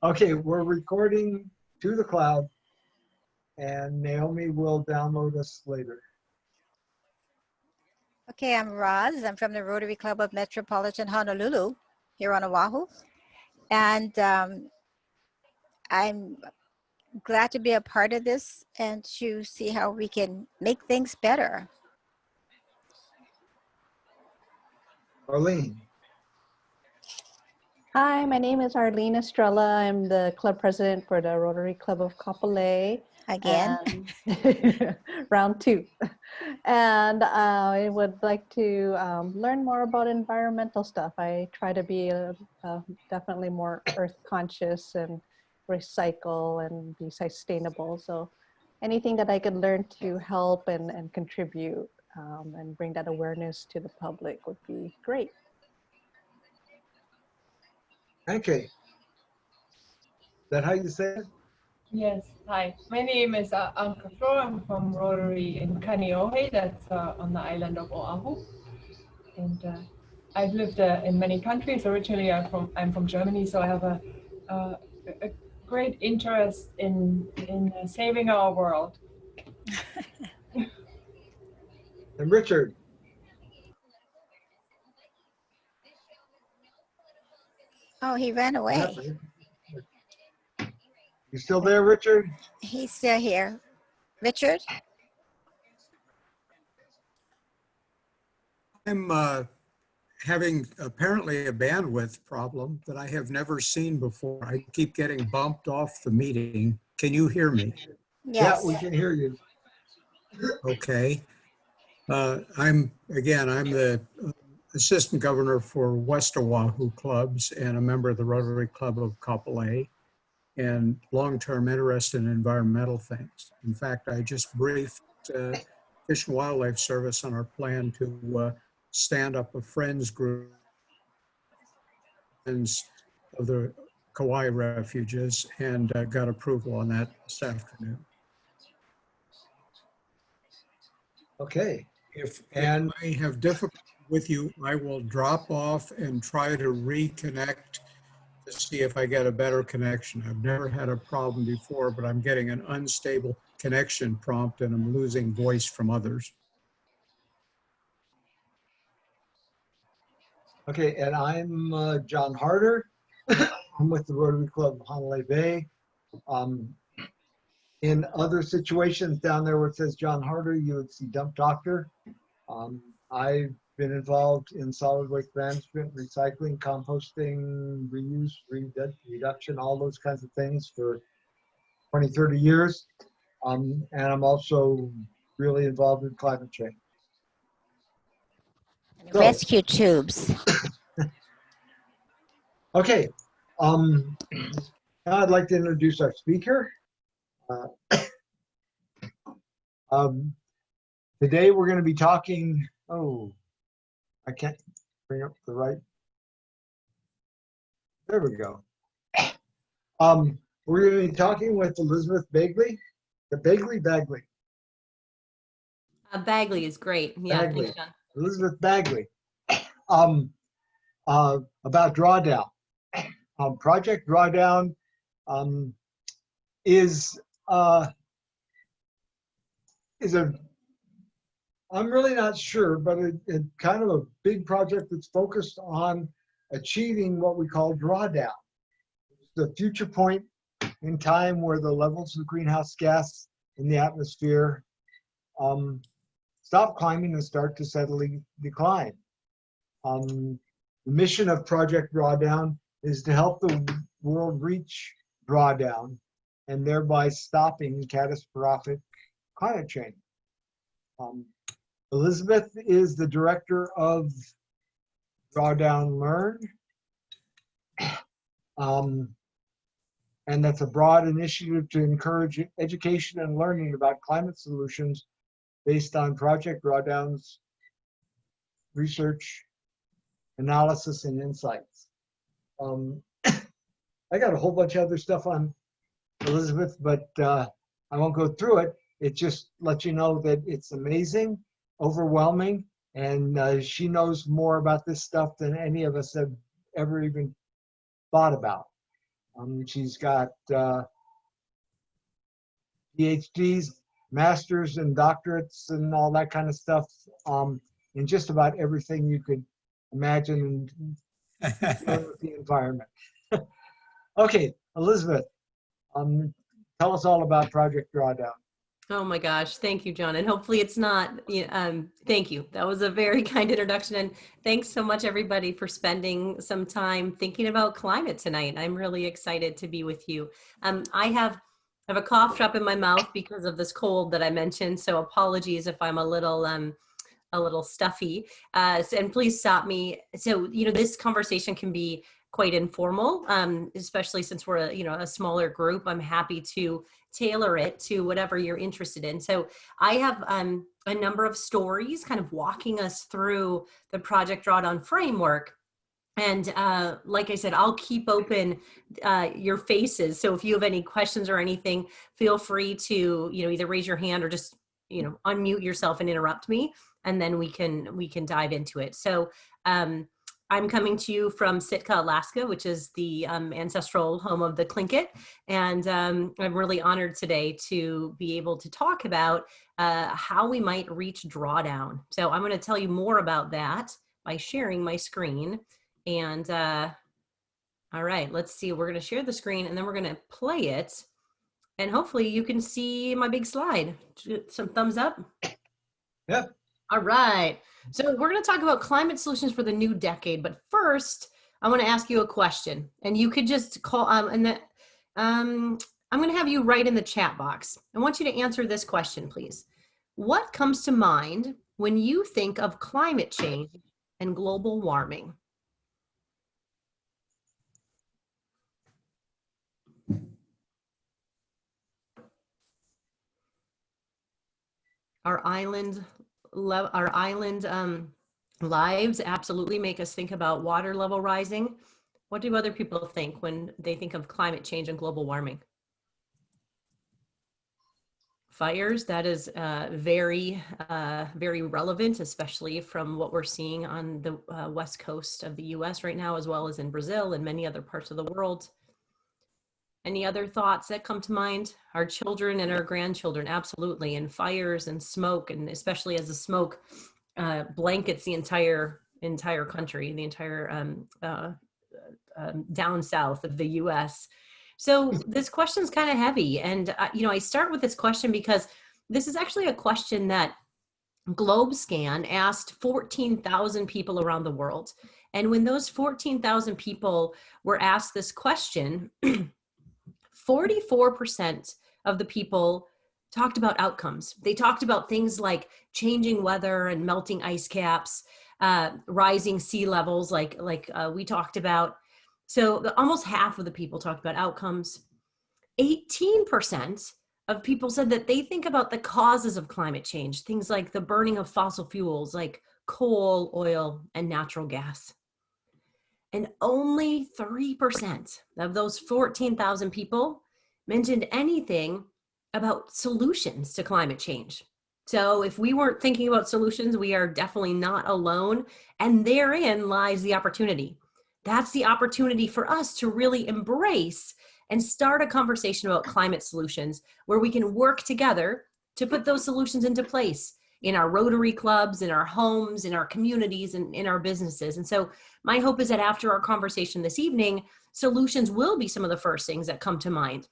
Okay, we're recording to the cloud, and Naomi will download us later. Okay, I'm Roz. I'm from the Rotary Club of Metropolitan Honolulu here on Oahu. And I'm glad to be a part of this and to see how we can make things better. Arlene. Hi, my name is Arlene Estrella. I'm the club president for the Rotary Club of Kapolei. Again. Round 2. And I would like to learn more about environmental stuff. I try to be definitely more earth conscious and recycle and be sustainable. So anything that I could learn to help and contribute and bring that awareness to the public would be great. Okay. Is that how you say it? Yes, hi. My name is Anka Flo. I'm from Rotary in Kaneohe, that's on the island of Oahu. And I've lived in many countries. Originally, I'm from Germany, so I have a great interest in saving our world. And Richard. Oh, he ran away. You still there, Richard? He's still here. Richard? I'm having apparently a bandwidth problem that I have never seen before. I keep getting bumped off the meeting. Can you hear me? Yes. Yeah, we can hear you. Okay. I'm the assistant governor for West Oahu clubs and a member of the Rotary Club of Kapolei, and long-term interest in environmental things. In fact, I just briefed Fish and Wildlife Service on our plan to stand up a friends group of the Kauai refuges, and got approval on that this afternoon. Okay. If And I have difficulty with you, I will drop off and try to reconnect to see if I get a better connection. I've never had a problem before, but I'm getting an unstable connection prompt and I'm losing voice from others. okay, and I'm John Harder. I'm with the Rotary Club of Honolulu Bay. In other situations down there where it says John Harder, you would see Dump Doctor. I've been involved in solid waste management, recycling, composting, reuse, reduction, all those kinds of things for 20, 30 years. And I'm also really involved in climate change. So, Rescue tubes. okay, now I'd like to introduce our speaker. Today we're going to be talking, I can't bring up the right, there we go. We're going to be talking with Elizabeth Bagley, Bagley? Bagley is great. Yeah, Bagley. thanks, John. Elizabeth Bagley, about drawdown. Project Drawdown is I'm really not sure, but it's kind of a big project that's focused on achieving what we call drawdown. It's the future point in time where the levels of greenhouse gas in the atmosphere stop climbing and start to steadily decline. The mission of Project Drawdown is to help the world reach drawdown and thereby stopping catastrophic climate change. Elizabeth is the director of Drawdown Learn. And that's a broad initiative to encourage education and learning about climate solutions based on Project Drawdown's research, analysis, and insights. I got a whole bunch of other stuff on Elizabeth, but I won't go through it. It just lets you know that it's amazing, overwhelming, and she knows more about this stuff than any of us have ever even thought about. She's got PhDs, masters, and doctorates, and all that kind of stuff in just about everything you could imagine dealing with the environment. Okay, Elizabeth, tell us all about Project Drawdown. Oh my gosh. Thank you, John. And hopefully it's not, thank you. That was a very kind introduction. And thanks so much, everybody, for spending some time thinking about climate tonight. I'm really excited to be with you. I have a cough drop in my mouth because of this cold that I mentioned. So apologies if I'm a little stuffy, and please stop me. So, this conversation can be quite informal, especially since we're a smaller group. I'm happy to tailor it to whatever you're interested in. So I have a number of stories kind of walking us through the Project Drawdown framework. And like I said, I'll keep open your faces. So if you have any questions or anything, feel free to, either raise your hand or just, unmute yourself and interrupt me. And then we can dive into it. So I'm coming to you from Sitka, Alaska, which is the ancestral home of the Tlingit. And I'm really honored today to be able to talk about how we might reach drawdown. So I'm going to tell you more about that by sharing my screen. And all right, let's see. We're going to share the screen and then we're going to play it. And hopefully you can see my big slide. Some thumbs up. Yeah. All right. So we're going to talk about climate solutions for the new decade. But first, I want to ask you a question. And you could just call, I'm going to have you write in the chat box. I want you to answer this question, please. What comes to mind when you think of climate change and global warming? Our island lives absolutely make us think about water level rising. What do other people think when they think of climate change and global warming? Fires, that is very relevant, especially from what we're seeing on the west coast of the US right now, as well as in Brazil and many other parts of the world. Any other thoughts that come to mind? Our children and our grandchildren, absolutely. And fires and smoke, and especially as the smoke blankets the entire country, the entire down south of the US. So this question's kind of heavy. And, I start with this question because this is actually a question that GlobeScan asked 14,000 people around the world. And when those 14,000 people were asked this question, 44% of the people talked about outcomes. They talked about things like changing weather and melting ice caps, rising sea levels, like we talked about. So almost half of the people talked about outcomes. 18% of people said that they think about the causes of climate change, things like the burning of fossil fuels like coal, oil, and natural gas. And only 3% of those 14,000 people mentioned anything about solutions to climate change. So if we weren't thinking about solutions, we are definitely not alone. And therein lies the opportunity. That's the opportunity for us to really embrace and start a conversation about climate solutions where we can work together to put those solutions into place in our Rotary clubs, in our homes, in our communities, and in our businesses. And so my hope is that after our conversation this evening, solutions will be some of the first things that come to mind.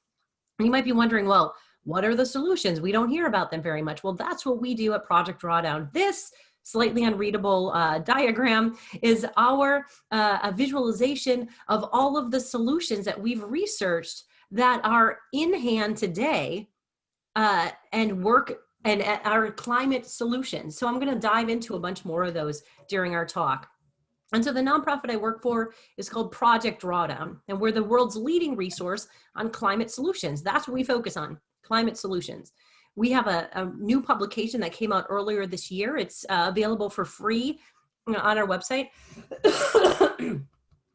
And you might be wondering, well, what are the solutions? We don't hear about them very much. Well, that's what we do at Project Drawdown. This slightly unreadable diagram is our a visualization of all of the solutions that we've researched that are in hand today and work and our climate solutions. So I'm going to dive into a bunch more of those during our talk. And so the nonprofit I work for is called Project Drawdown, and we're the world's leading resource on climate solutions. That's what we focus on, climate solutions. We have a new publication that came out earlier this year. It's available for free on our website.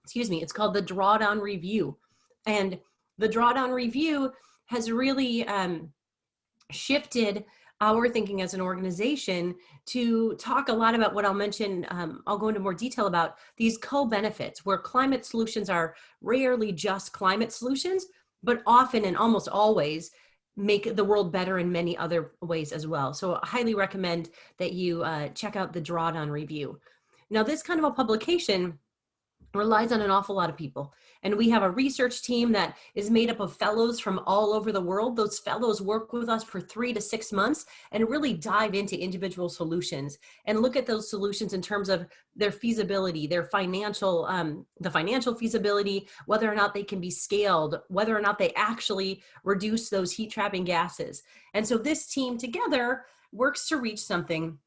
Excuse me. It's called the Drawdown Review. And the Drawdown Review has really shifted our thinking as an organization to talk a lot about what I'll mention. I'll go into more detail about these co-benefits, where climate solutions are rarely just climate solutions, but often and almost always make the world better in many other ways as well. So I highly recommend that you check out the Drawdown review. Now, this kind of a publication relies on an awful lot of people. And we have a research team that is made up of fellows from all over the world. Those fellows work with us for 3 to 6 months and really dive into individual solutions and look at those solutions in terms of their feasibility, their financial, the financial feasibility, whether or not they can be scaled, whether or not they actually reduce those heat trapping gases. And so this team together works to reach something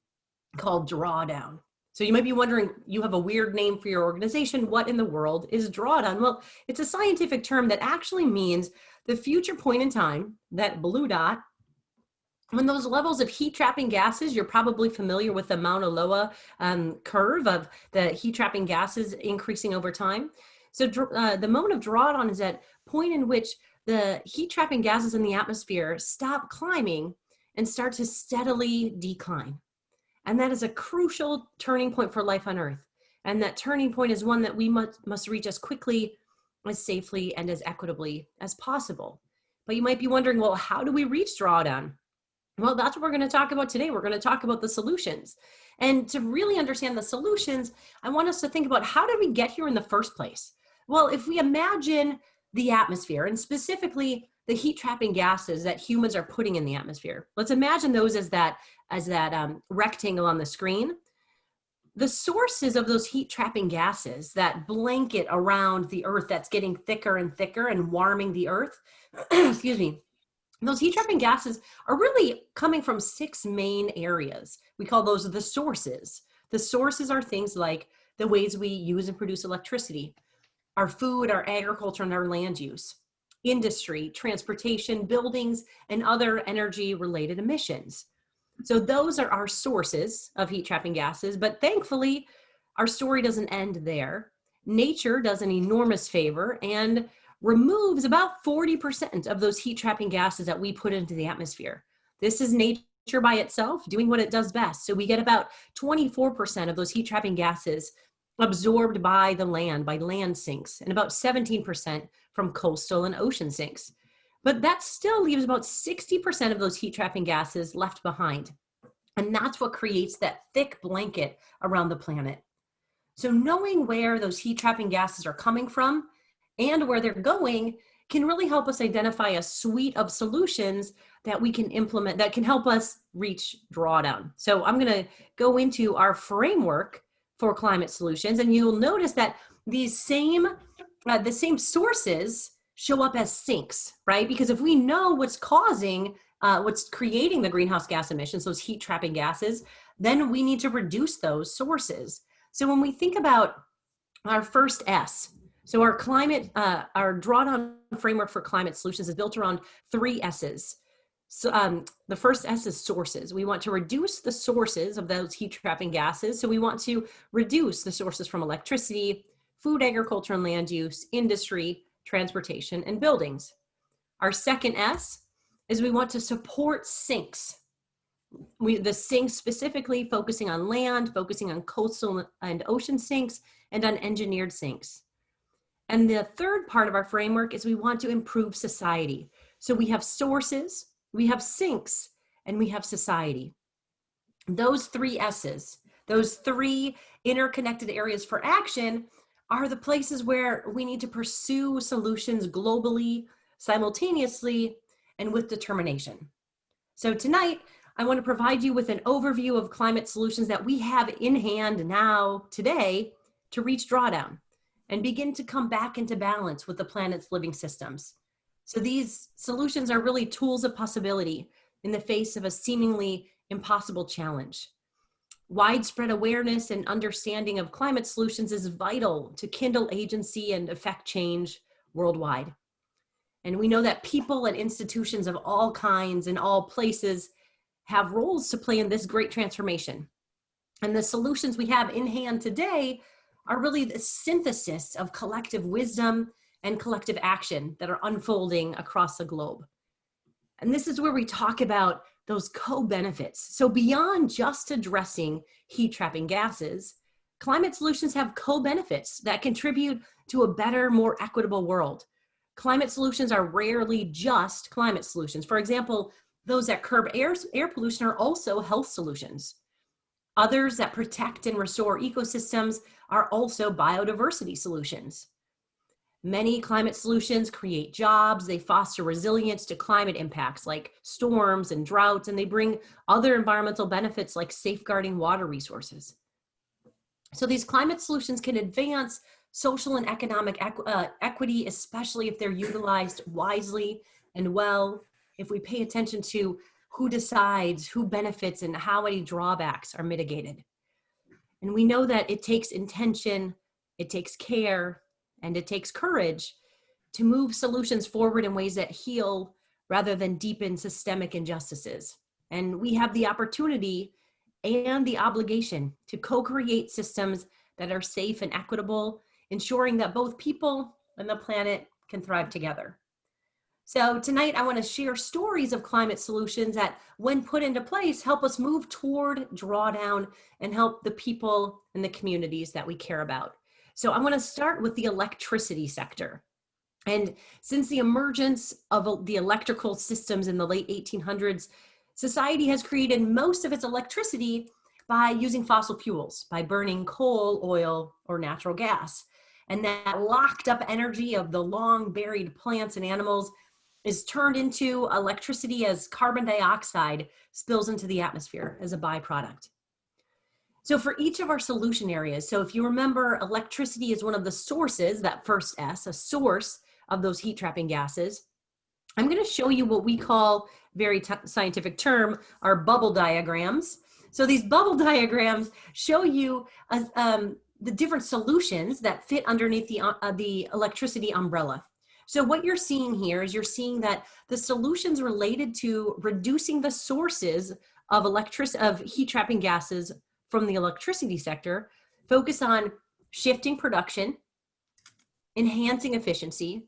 called Drawdown. So you might be wondering, you have a weird name for your organization. What in the world is Drawdown? Well, it's a scientific term that actually means the future point in time, that blue dot, when those levels of heat trapping gases, you're probably familiar with the Mauna Loa curve of the heat trapping gases increasing over time. So the moment of Drawdown is that point in which the heat trapping gases in the atmosphere stop climbing and start to steadily decline. And that is a crucial turning point for life on Earth. And that turning point is one that we must reach as quickly, as safely, and as equitably as possible. But you might be wondering, well, how do we reach Drawdown? Well, that's what we're going to talk about today. We're going to talk about the solutions. And to really understand the solutions, I want us to think about, how did we get here in the first place? Well, if we imagine the atmosphere, and specifically the heat trapping gases that humans are putting in the atmosphere, let's imagine those as that rectangle on the screen. The sources of those heat trapping gases, that blanket around the Earth that's getting thicker and thicker and warming the Earth, excuse me, those heat trapping gases are really coming from 6 main areas. We call those the sources. The sources are things like the ways we use and produce electricity, our food, our agriculture, and our land use, industry, transportation, buildings, and other energy-related emissions. So those are our sources of heat trapping gases, but thankfully, our story doesn't end there. Nature does an enormous favor and removes about 40% of those heat trapping gases that we put into the atmosphere. This is nature by itself doing what it does best. So we get about 24% of those heat trapping gases absorbed by the land, by land sinks, and about 17% from coastal and ocean sinks. But that still leaves about 60% of those heat trapping gases left behind. And that's what creates that thick blanket around the planet. So knowing where those heat trapping gases are coming from and where they're going can really help us identify a suite of solutions that we can implement that can help us reach Drawdown. So I'm going to go into our framework for climate solutions, and you'll notice that these the same sources show up as sinks, right? Because if we know what's causing, what's creating the greenhouse gas emissions, those heat trapping gases, then we need to reduce those sources. So when we think about our first S, so our Drawdown framework for climate solutions is built around 3 S's. So the first S is sources. We want to reduce the sources of those heat trapping gases. So we want to reduce the sources from electricity, food, agriculture, and land use, industry, transportation, and buildings. Our second S is we want to support sinks. The sinks specifically focusing on land, focusing on coastal and ocean sinks, and on engineered sinks. And the third part of our framework is we want to improve society. So we have sources, we have sinks, and we have society. Those 3 S's, those 3 interconnected areas for action, are the places where we need to pursue solutions globally, simultaneously, and with determination. So tonight, I want to provide you with an overview of climate solutions that we have in hand now, today, to reach Drawdown and begin to come back into balance with the planet's living systems. So these solutions are really tools of possibility in the face of a seemingly impossible challenge. Widespread awareness and understanding of climate solutions is vital to kindle agency and affect change worldwide. And we know that people and institutions of all kinds in all places have roles to play in this great transformation. And the solutions we have in hand today are really the synthesis of collective wisdom and collective action that are unfolding across the globe. And this is where we talk about those co-benefits. So beyond just addressing heat trapping gases, climate solutions have co-benefits that contribute to a better, more equitable world. Climate solutions are rarely just climate solutions. For example, those that curb air pollution are also health solutions. Others that protect and restore ecosystems are also biodiversity solutions. Many climate solutions create jobs, they foster resilience to climate impacts like storms and droughts, and they bring other environmental benefits like safeguarding water resources. So these climate solutions can advance social and economic equity, especially if they're utilized wisely and well, if we pay attention to who decides, who benefits, and how any drawbacks are mitigated. And we know that it takes intention, it takes care, and it takes courage to move solutions forward in ways that heal rather than deepen systemic injustices. And we have the opportunity and the obligation to co-create systems that are safe and equitable, ensuring that both people and the planet can thrive together. So tonight I want to share stories of climate solutions that, when put into place, help us move toward drawdown and help the people and the communities that we care about. So I want to start with the electricity sector. And since the emergence of the electrical systems in the late 1800s, society has created most of its electricity by using fossil fuels, by burning coal, oil, or natural gas. And that locked up energy of the long buried plants and animals is turned into electricity as carbon dioxide spills into the atmosphere as a byproduct. So for each of our solution areas, so if you remember, electricity is one of the sources, that first S, a source of those heat trapping gases. I'm going to show you what we call, very scientific term, our bubble diagrams. So these bubble diagrams show you the different solutions that fit underneath the electricity umbrella. So what you're seeing here is you're seeing that the solutions related to reducing the sources of heat trapping gases from the electricity sector focus on shifting production, enhancing efficiency,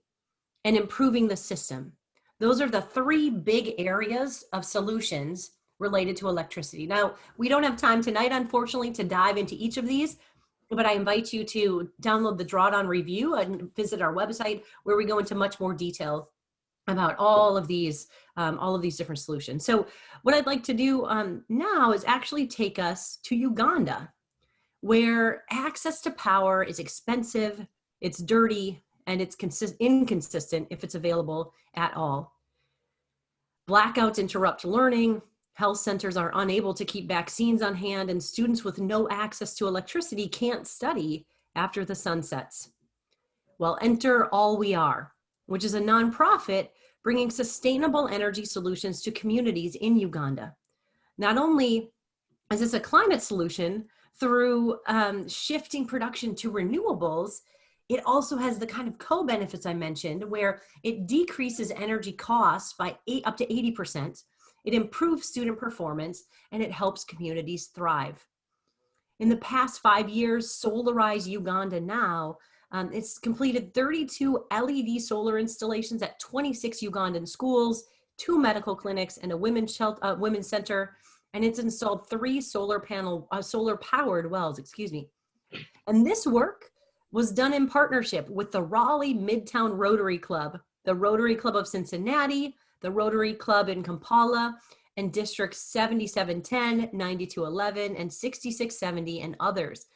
and improving the system. Those are the three big areas of solutions related to electricity. Now, we don't have time tonight, unfortunately, to dive into each of these, but I invite you to download the Drawdown Review and visit our website, where we go into much more detail about all of these different solutions. So what I'd like to do now is actually take us to Uganda, where access to power is expensive, it's dirty, and it's inconsistent if it's available at all. Blackouts interrupt learning, health centers are unable to keep vaccines on hand, and students with no access to electricity can't study after the sun sets. Well, enter All We Are, which is a nonprofit bringing sustainable energy solutions to communities in Uganda. Not only is this a climate solution through shifting production to renewables, it also has the kind of co-benefits I mentioned, where it decreases energy costs by up to 80%. It improves student performance, and it helps communities thrive. In the past 5 years, Solarize Uganda Now, it's completed 32 LED solar installations at 26 Ugandan schools, 2 medical clinics, and a women's center, and it's installed 3 solar-powered wells, And this work was done in partnership with the Raleigh Midtown Rotary Club, the Rotary Club of Cincinnati, the Rotary Club in Kampala, and Districts 7710, 9211, and 6670, and others.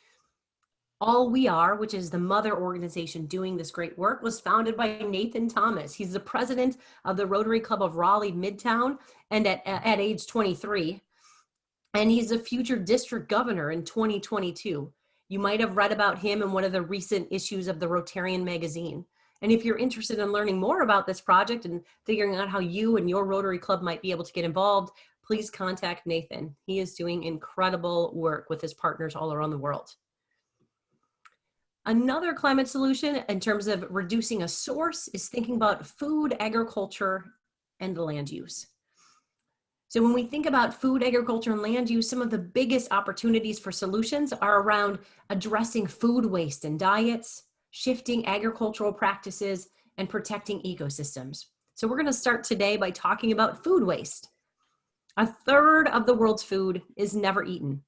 All We Are, which is the mother organization doing this great work, was founded by Nathan Thomas. He's the president of the Rotary Club of Raleigh Midtown, and at age 23. And he's a future district governor in 2022. You might have read about him in one of the recent issues of the Rotarian magazine. And if you're interested in learning more about this project and figuring out how you and your Rotary Club might be able to get involved, please contact Nathan. He is doing incredible work with his partners all around the world. Another climate solution in terms of reducing a source is thinking about food, agriculture, and land use. So when we think about food, agriculture, and land use, some of the biggest opportunities for solutions are around addressing food waste in diets, shifting agricultural practices, and protecting ecosystems. So we're going to start today by talking about food waste. A third of the world's food is never eaten,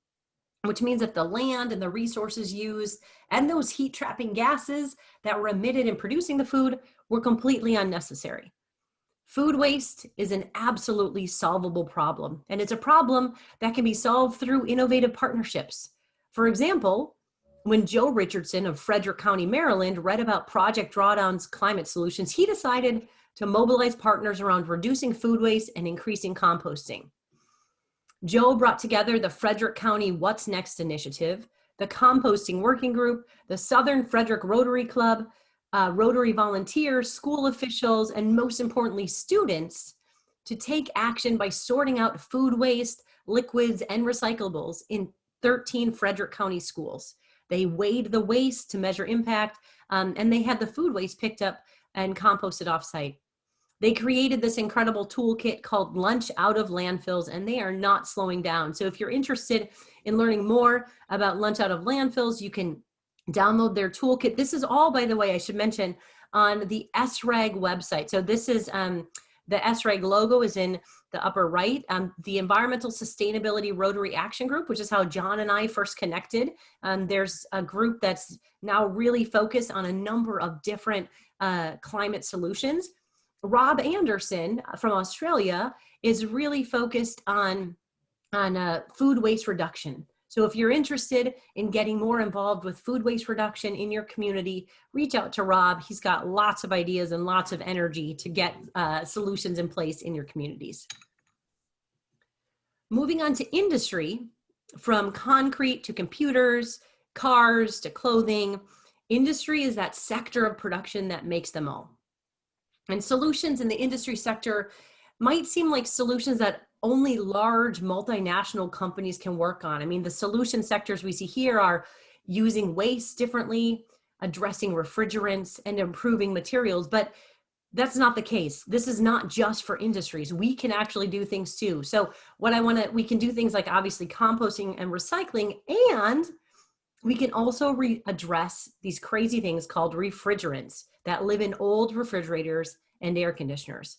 which means that the land and the resources used and those heat trapping gases that were emitted in producing the food were completely unnecessary. Food waste is an absolutely solvable problem, and it's a problem that can be solved through innovative partnerships. For example, when Joe Richardson of Frederick County, Maryland, read about Project Drawdown's climate solutions, he decided to mobilize partners around reducing food waste and increasing composting. Joe brought together the Frederick County What's Next initiative, the Composting Working Group, the Southern Frederick Rotary Club, Rotary volunteers, school officials, and most importantly, students, to take action by sorting out food waste, liquids, and recyclables in 13 Frederick County schools. They weighed the waste to measure impact, and they had the food waste picked up and composted offsite. They created this incredible toolkit called Lunch Out of Landfills, and they are not slowing down. So if you're interested in learning more about Lunch Out of Landfills, you can download their toolkit. This is all, by the way, I should mention, on the SRAG website. So this is, the SRAG logo is in the upper right. The Environmental Sustainability Rotary Action Group, which is how John and I first connected. There's a group that's now really focused on a number of different climate solutions. Rob Anderson from Australia is really focused on food waste reduction. So if you're interested in getting more involved with food waste reduction in your community, reach out to Rob. He's got lots of ideas and lots of energy to get solutions in place in your communities. Moving on to industry, from concrete to computers, cars to clothing, industry is that sector of production that makes them all. And solutions in the industry sector might seem like solutions that only large multinational companies can work on. I mean, the solution sectors we see here are using waste differently, addressing refrigerants, and improving materials, but that's not the case. This is not just for industries. We can actually do things too. So we can do things like obviously composting and recycling, and we can also address these crazy things called refrigerants that live in old refrigerators and air conditioners.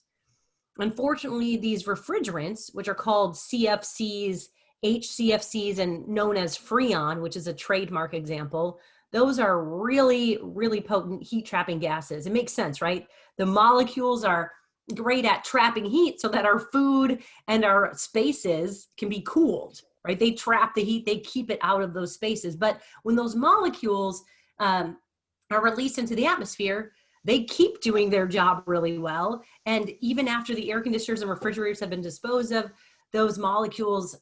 Unfortunately, these refrigerants, which are called CFCs, HCFCs, and known as Freon, which is a trademark example, those are really, really potent heat trapping gases. It makes sense, right? The molecules are great at trapping heat so that our food and our spaces can be cooled, right? They trap the heat, they keep it out of those spaces. But when those molecules are released into the atmosphere, they keep doing their job really well. And even after the air conditioners and refrigerators have been disposed of, those molecules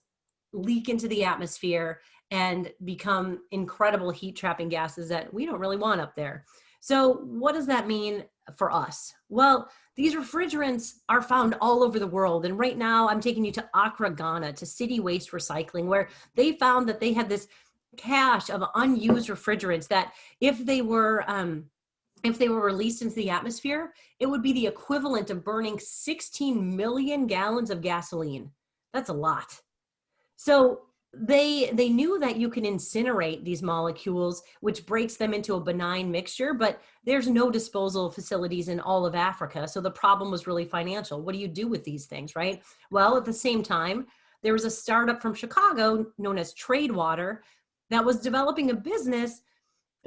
leak into the atmosphere and become incredible heat trapping gases that we don't really want up there. So what does that mean for us? Well, these refrigerants are found all over the world. And right now I'm taking you to Accra, Ghana, to City Waste Recycling, where they found that they had this cache of unused refrigerants that if they were released into the atmosphere, it would be the equivalent of burning 16 million gallons of gasoline. That's a lot. So they knew that you can incinerate these molecules, which breaks them into a benign mixture, but there's no disposal facilities in all of Africa. So the problem was really financial. What do you do with these things, right? Well, at the same time, there was a startup from Chicago known as Tradewater that was developing a business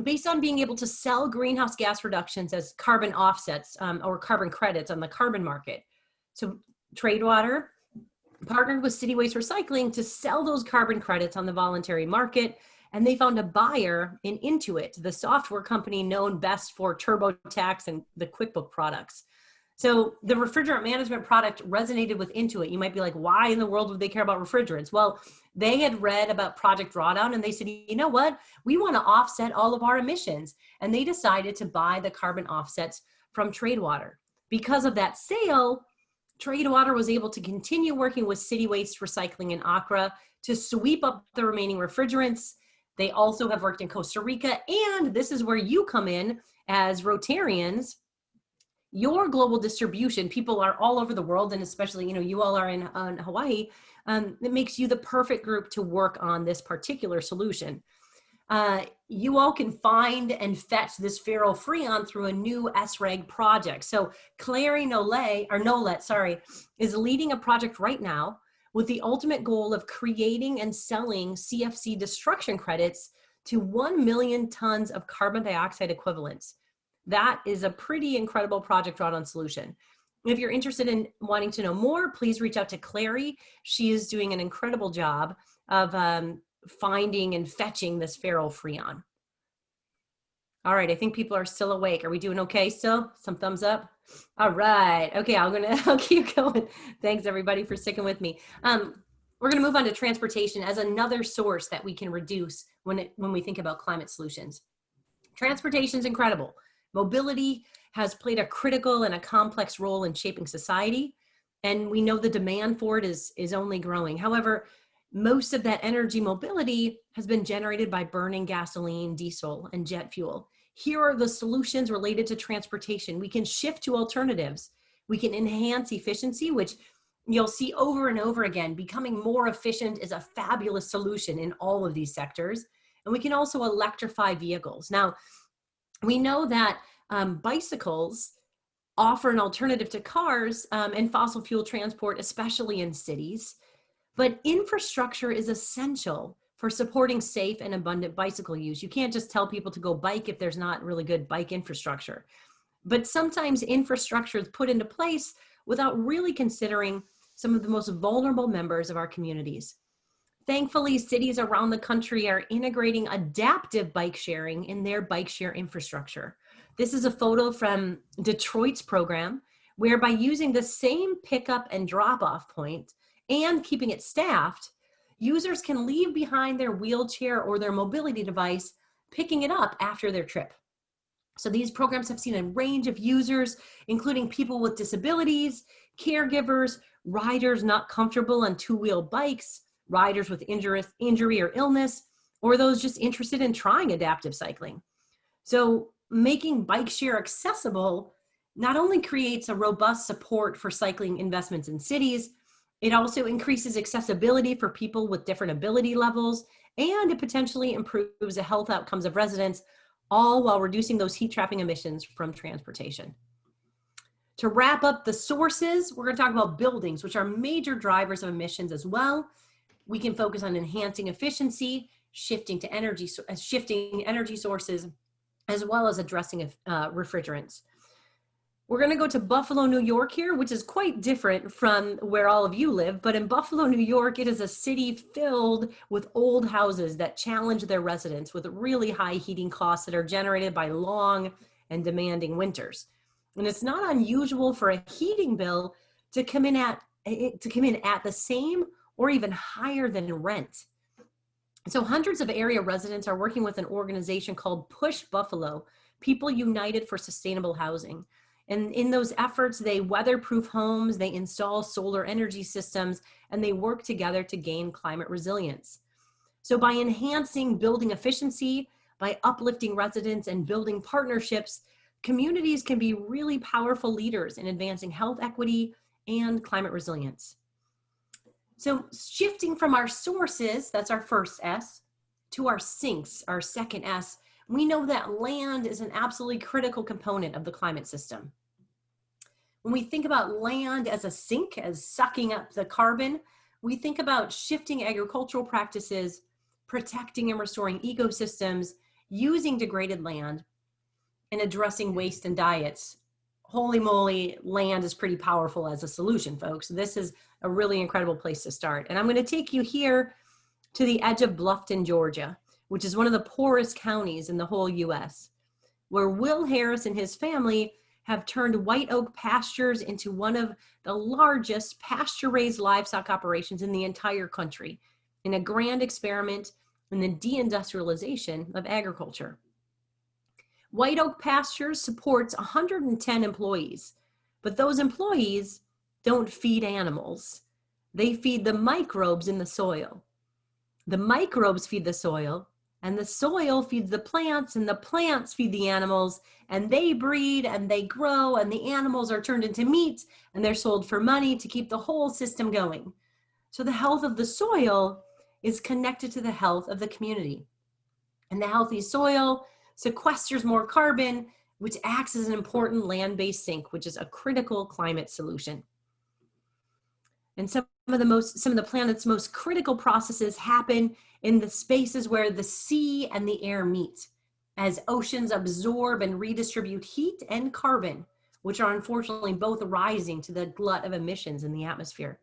based on being able to sell greenhouse gas reductions as carbon offsets or carbon credits on the carbon market. So Tradewater partnered with City Waste Recycling to sell those carbon credits on the voluntary market, and they found a buyer in Intuit, the software company known best for TurboTax and the QuickBook products. So the refrigerant management product resonated with Intuit. You might be like, why in the world would they care about refrigerants? Well, they had read about Project Drawdown and they said, you know what? We want to offset all of our emissions. And they decided to buy the carbon offsets from Tradewater. Because of that sale, Tradewater was able to continue working with City Waste Recycling in Accra to sweep up the remaining refrigerants. They also have worked in Costa Rica, and this is where you come in as Rotarians. Your global distribution, people are all over the world, and especially, you all are in Hawaii. It makes you the perfect group to work on this particular solution. you all can find and fetch this ferrofreon through a new SREG project. So Clary Nolet, is leading a project right now with the ultimate goal of creating and selling CFC destruction credits to 1 million tons of carbon dioxide equivalents. That is a pretty incredible project drawdown solution. If you're interested in wanting to know more, please reach out to Clary. She is doing an incredible job of finding and fetching this ferrofreon. All right, I think people are still awake. Are we doing okay still? Some thumbs up? All right, okay, I'll keep going. Thanks everybody for sticking with me. We're gonna move on to transportation as another source that we can reduce when we think about climate solutions. Transportation is incredible. Mobility has played a critical and a complex role in shaping society, and we know the demand for it is only growing. However, most of that energy mobility has been generated by burning gasoline, diesel, and jet fuel. Here are the solutions related to transportation. We can shift to alternatives. We can enhance efficiency, which you'll see over and over again. Becoming more efficient is a fabulous solution in all of these sectors. And we can also electrify vehicles. Now, we know that bicycles offer an alternative to cars and fossil fuel transport, especially in cities. But infrastructure is essential for supporting safe and abundant bicycle use. You can't just tell people to go bike if there's not really good bike infrastructure. But sometimes infrastructure is put into place without really considering some of the most vulnerable members of our communities. Thankfully, cities around the country are integrating adaptive bike sharing in their bike share infrastructure. This is a photo from Detroit's program, where by using the same pickup and drop-off point and keeping it staffed, users can leave behind their wheelchair or their mobility device, picking it up after their trip. So these programs have seen a range of users, including people with disabilities, caregivers, riders not comfortable on two-wheel bikes, riders with injury or illness, or those just interested in trying adaptive cycling. So making bike share accessible not only creates a robust support for cycling investments in cities, it also increases accessibility for people with different ability levels, and it potentially improves the health outcomes of residents, all while reducing those heat trapping emissions from transportation. To wrap up the sources, we're going to talk about buildings, which are major drivers of emissions as well. We can focus on enhancing efficiency, shifting energy sources, as well as addressing refrigerants. We're going to go to Buffalo, New York here, which is quite different from where all of you live. But in Buffalo, New York, it is a city filled with old houses that challenge their residents with really high heating costs that are generated by long and demanding winters. And it's not unusual for a heating bill to come in at the same or even higher than rent. So hundreds of area residents are working with an organization called Push Buffalo, People United for Sustainable Housing. And in those efforts, they weatherproof homes, they install solar energy systems, and they work together to gain climate resilience. So by enhancing building efficiency, by uplifting residents and building partnerships, communities can be really powerful leaders in advancing health equity and climate resilience. So shifting from our sources, that's our first S, to our sinks, our second S, we know that land is an absolutely critical component of the climate system. When we think about land as a sink, as sucking up the carbon, we think about shifting agricultural practices, protecting and restoring ecosystems, using degraded land, and addressing waste and diets. Holy moly, land is pretty powerful as a solution, folks. This is a really incredible place to start. And I'm going to take you here to the edge of Bluffton, Georgia, which is one of the poorest counties in the whole US, where Will Harris and his family have turned white oak pastures into one of the largest pasture-raised livestock operations in the entire country, in a grand experiment in the deindustrialization of agriculture. White Oak Pastures supports 110 employees, but those employees don't feed animals. They feed the microbes in the soil. The microbes feed the soil, and the soil feeds the plants, and the plants feed the animals, and they breed and they grow, and the animals are turned into meat, and they're sold for money to keep the whole system going. So the health of the soil is connected to the health of the community. And the healthy soil sequesters more carbon, which acts as an important land-based sink, which is a critical climate solution. And some of the planet's most critical processes happen in the spaces where the sea and the air meet, as oceans absorb and redistribute heat and carbon, which are unfortunately both rising to the glut of emissions in the atmosphere.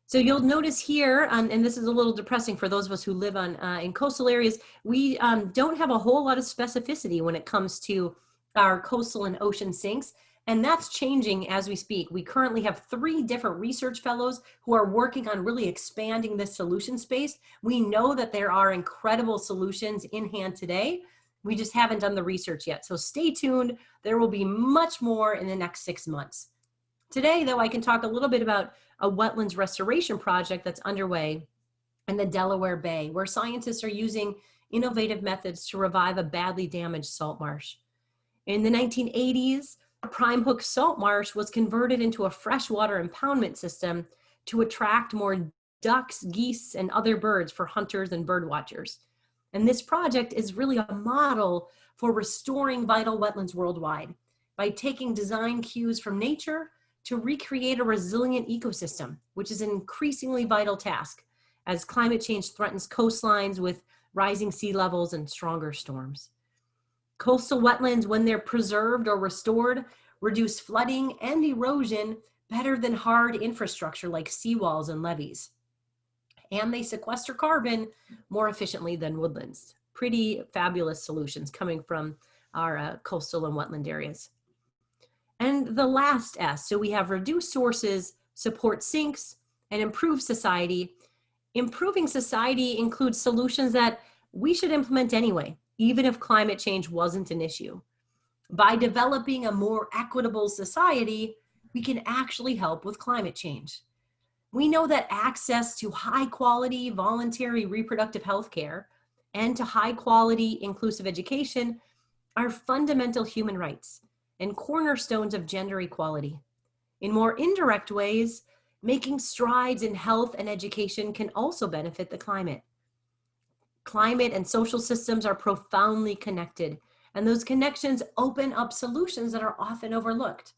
So you'll notice here, and this is a little depressing for those of us who live in coastal areas, we don't have a whole lot of specificity when it comes to our coastal and ocean sinks, and that's changing as we speak. We currently have 3 different research fellows who are working on really expanding this solution space. We know that there are incredible solutions in hand today. We just haven't done the research yet. So stay tuned. There will be much more in the next 6 months. Today, though, I can talk a little bit about a wetlands restoration project that's underway in the Delaware Bay, where scientists are using innovative methods to revive a badly damaged salt marsh. In the 1980s, Prime Hook Salt Marsh was converted into a freshwater impoundment system to attract more ducks, geese, and other birds for hunters and bird watchers. And this project is really a model for restoring vital wetlands worldwide by taking design cues from nature to recreate a resilient ecosystem, which is an increasingly vital task as climate change threatens coastlines with rising sea levels and stronger storms. Coastal wetlands, when they're preserved or restored, reduce flooding and erosion better than hard infrastructure like seawalls and levees. And they sequester carbon more efficiently than woodlands. Pretty fabulous solutions coming from our coastal and wetland areas. And the last S, so we have reduce sources, support sinks, and improve society. Improving society includes solutions that we should implement anyway, even if climate change wasn't an issue. By developing a more equitable society, we can actually help with climate change. We know that access to high quality voluntary reproductive health care and to high quality inclusive education are fundamental human rights and cornerstones of gender equality. In more indirect ways, making strides in health and education can also benefit the climate. Climate and social systems are profoundly connected, and those connections open up solutions that are often overlooked.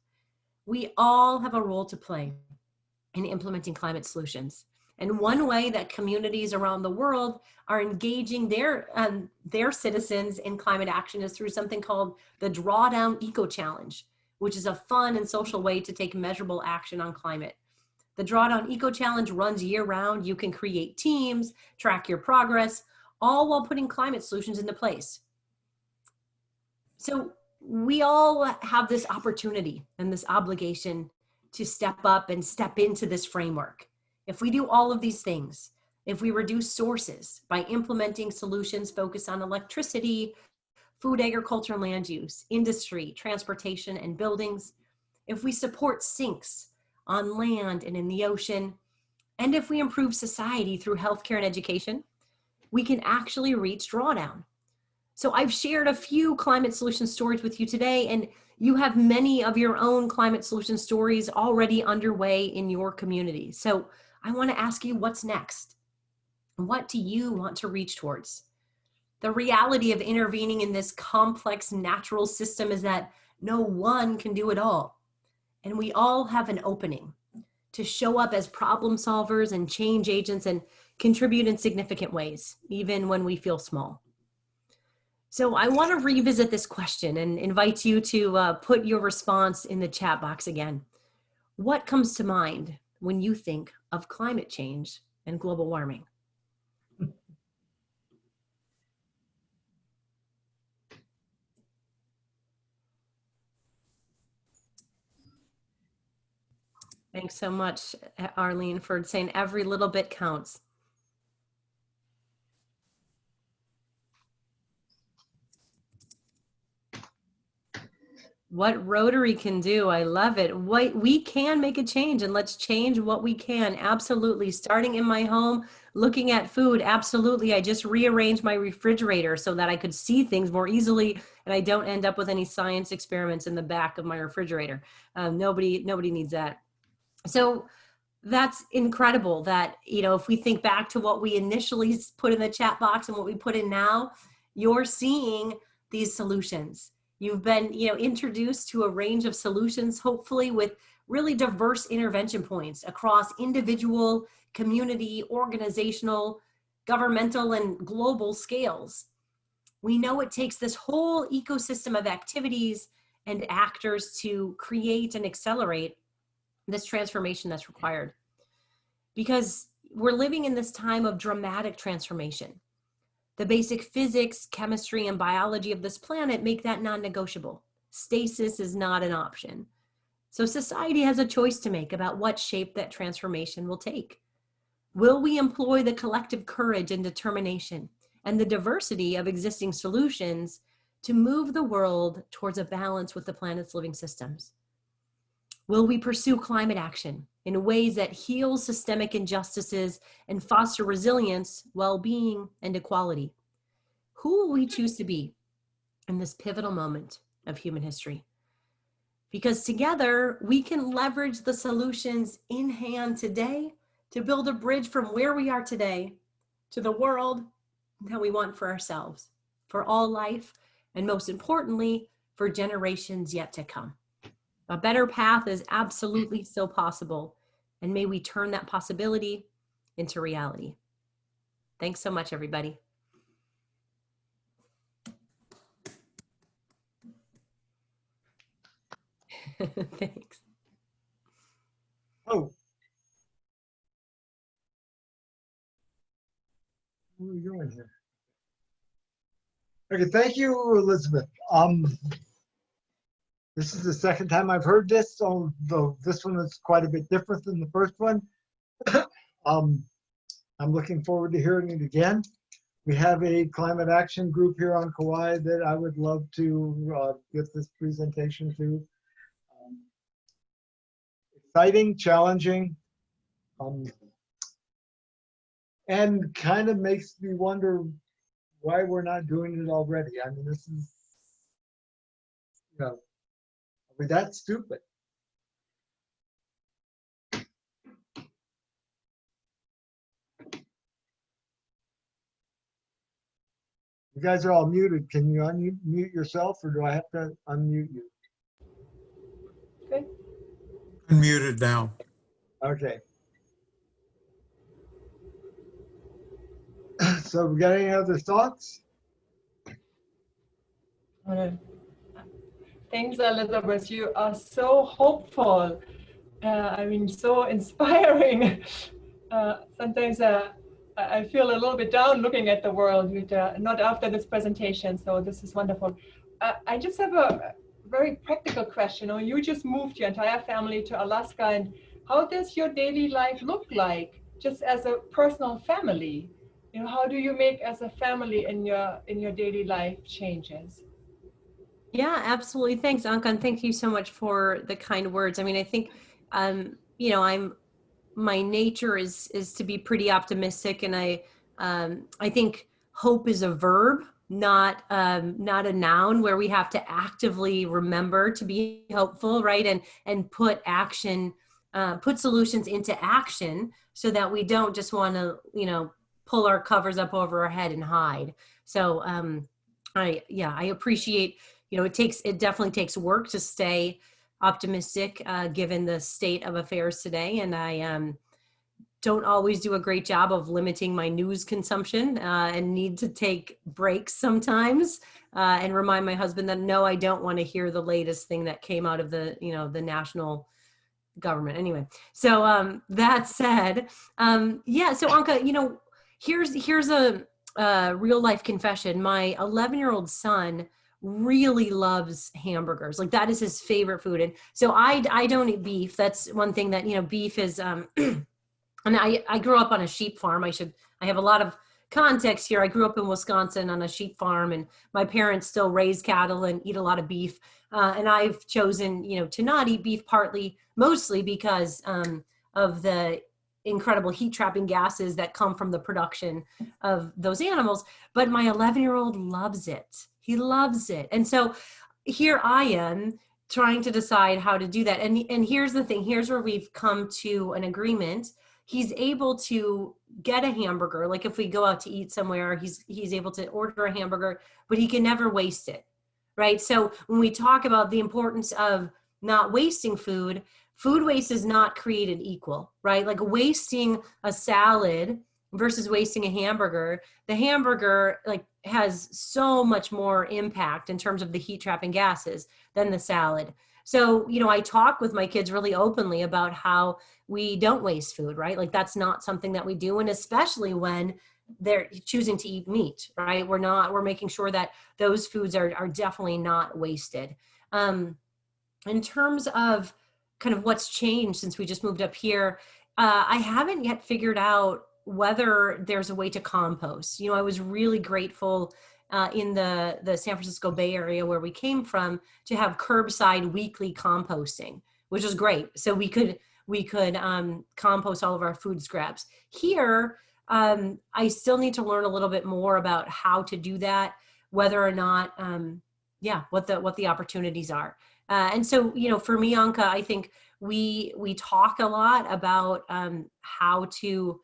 We all have a role to play in implementing climate solutions. And one way that communities around the world are engaging their citizens in climate action is through something called the Drawdown Eco Challenge, which is a fun and social way to take measurable action on climate. The Drawdown Eco Challenge runs year-round. You can create teams, track your progress, all while putting climate solutions into place. So we all have this opportunity and this obligation to step up and step into this framework. If we do all of these things, if we reduce sources by implementing solutions focused on electricity, food, agriculture, and land use, industry, transportation, and buildings, if we support sinks on land and in the ocean, and if we improve society through healthcare and education, we can actually reach drawdown. So I've shared a few climate solution stories with you today, and you have many of your own climate solution stories already underway in your community. So I want to ask you, what's next? What do you want to reach towards? The reality of intervening in this complex natural system is that no one can do it all. And we all have an opening to show up as problem solvers and change agents and contribute in significant ways, even when we feel small. So I want to revisit this question and invite you to put your response in the chat box again. What comes to mind when you think of climate change and global warming? Thanks so much, Arlene, for saying every little bit counts. What Rotary can do, I love it. We can make a change, and let's change what we can. Absolutely. Starting in my home, looking at food, absolutely. I just rearranged my refrigerator so that I could see things more easily, and I don't end up with any science experiments in the back of my refrigerator. Nobody needs that. So That's incredible that, you know, if we think back to what we initially put in the chat box and what we put in now, you're seeing these solutions. You've been, you know, introduced to a range of solutions, hopefully with really diverse intervention points across individual, community, organizational, governmental, and global scales. We know it takes this whole ecosystem of activities and actors to create and accelerate this transformation that's required. Because we're living in this time of dramatic transformation. The basic physics, chemistry, and biology of this planet make that non-negotiable. Stasis is not an option. So society has a choice to make about what shape that transformation will take. Will we employ the collective courage and determination and the diversity of existing solutions to move the world towards a balance with the planet's living systems? Will we pursue climate action in ways that heal systemic injustices and foster resilience, well-being, and equality? Who will we choose to be in this pivotal moment of human history? Because together we can leverage the solutions in hand today to build a bridge from where we are today to the world that we want for ourselves, for all life, and most importantly, for generations yet to come. A better path is absolutely still possible, and may we turn that possibility into reality. Thanks so much, everybody. Thanks. Oh. Where are we going here? Okay, thank you, Elizabeth. This is the second time I've heard this, although this one is quite a bit different than the first one. I'm looking forward to hearing it again. We have a climate action group here on Kauai that I would love to get this presentation to. Exciting, challenging, and kind of makes me wonder why we're not doing it already. I mean, this is, you know, are we that stupid? You guys are all muted. Can you unmute yourself, or do I have to unmute you? Okay. Unmuted now. Okay. So we got any other thoughts? Thanks, Elizabeth. You are so hopeful. I mean, so inspiring. Sometimes I feel a little bit down looking at the world, not after this presentation. So this is wonderful. I just have a very practical question. You know, you just moved your entire family to Alaska, and how does your daily life look like, just as a personal family? You know, how do you make as a family in your daily life changes? Yeah, absolutely. Thanks, Anka, and thank you so much for the kind words. I mean, I think, you know, my nature is to be pretty optimistic, and I think hope is a verb, not a noun, where we have to actively remember to be hopeful, right? And put solutions into action, so that we don't just want to, you know, pull our covers up over our head and hide. So I appreciate, you know, it definitely takes work to stay optimistic given the state of affairs today. And I don't always do a great job of limiting my news consumption and need to take breaks sometimes and remind my husband that no, I don't want to hear the latest thing that came out of the, you know, the national government. Anyway, so that said, yeah, so Anka, you know, here's a real life confession. My 11-year-old son really loves hamburgers. Like, that is his favorite food. And so I don't eat beef. That's one thing that, you know, beef is, and I grew up on a sheep farm. I have a lot of context here. I grew up in Wisconsin on a sheep farm, and my parents still raise cattle and eat a lot of beef. And I've chosen, you know, to not eat beef, mostly because of the incredible heat trapping gases that come from the production of those animals. But my 11-year-old loves it. He loves it. And so here I am trying to decide how to do that. And here's the thing, here's where we've come to an agreement. He's able to get a hamburger. Like if we go out to eat somewhere, he's able to order a hamburger, but he can never waste it, right? So when we talk about the importance of not wasting food, food waste is not created equal, right? Like wasting a salad versus wasting a hamburger, the hamburger like has so much more impact in terms of the heat trapping gases than the salad. So, you know, I talk with my kids really openly about how we don't waste food, right? Like that's not something that we do. And especially when they're choosing to eat meat, right? We're making sure that those foods are definitely not wasted. In terms of kind of what's changed since we just moved up here, I haven't yet figured out whether there's a way to compost. You know, I was really grateful in the San Francisco Bay Area where we came from to have curbside weekly composting, which was great. So we could compost all of our food scraps. Here, I still need to learn a little bit more about how to do that, whether or not, what the opportunities are. And so, you know, for me, Anka, I think we talk a lot about how to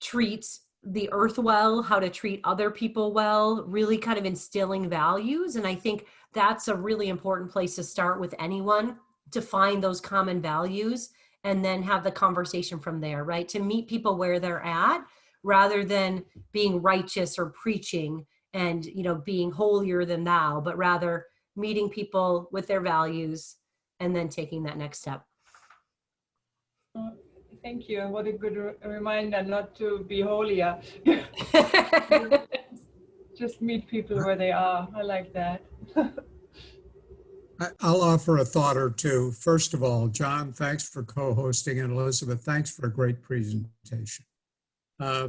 treat the earth well, how to treat other people well, really kind of instilling values. And I think that's a really important place to start with anyone, to find those common values and then have the conversation from there, right? To meet people where they're at rather than being righteous or preaching and, you know, being holier than thou, but rather meeting people with their values and then taking that next step. Thank you. What a good reminder not to be holier. Just meet people where they are. I like that. I'll offer a thought or two. First of all, John, thanks for co-hosting, and Elizabeth, thanks for a great presentation. I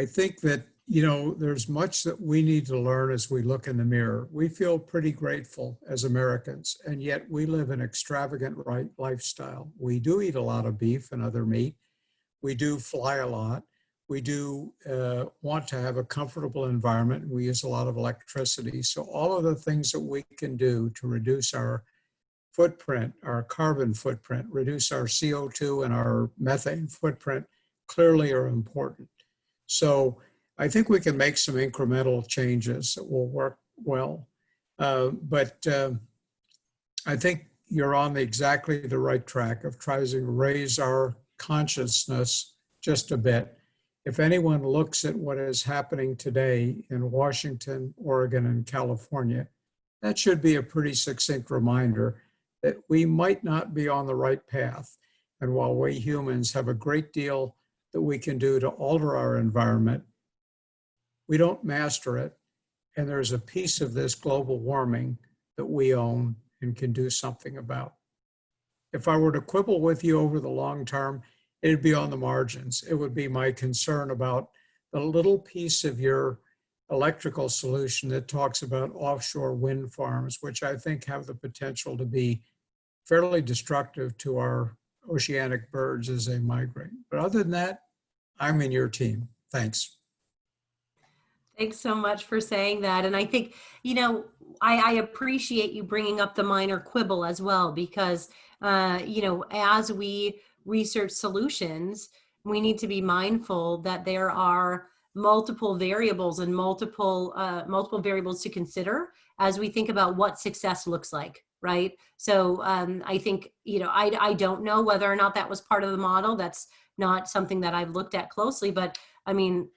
think that, you know, there's much that we need to learn as we look in the mirror. We feel pretty grateful as Americans, and yet we live an extravagant lifestyle. We do eat a lot of beef and other meat. We do fly a lot. We do want to have a comfortable environment, and we use a lot of electricity. So all of the things that we can do to reduce our footprint, our carbon footprint, reduce our CO2 and our methane footprint clearly are important. So I think we can make some incremental changes that will work well. But I think you're on exactly the right track of trying to raise our consciousness just a bit. If anyone looks at what is happening today in Washington, Oregon, and California, that should be a pretty succinct reminder that we might not be on the right path. And while we humans have a great deal that we can do to alter our environment, we don't master it. And there's a piece of this global warming that we own and can do something about. If I were to quibble with you over the long term, it'd be on the margins. It would be my concern about the little piece of your electrical solution that talks about offshore wind farms, which I think have the potential to be fairly destructive to our oceanic birds as they migrate. But other than that, I'm in your team. Thanks. Thanks so much for saying that. And I think, you know, I appreciate you bringing up the minor quibble as well, because, you know, as we research solutions, we need to be mindful that there are multiple variables and multiple variables to consider as we think about what success looks like, right? So I think, you know, I don't know whether or not that was part of the model. That's not something that I've looked at closely, but I mean,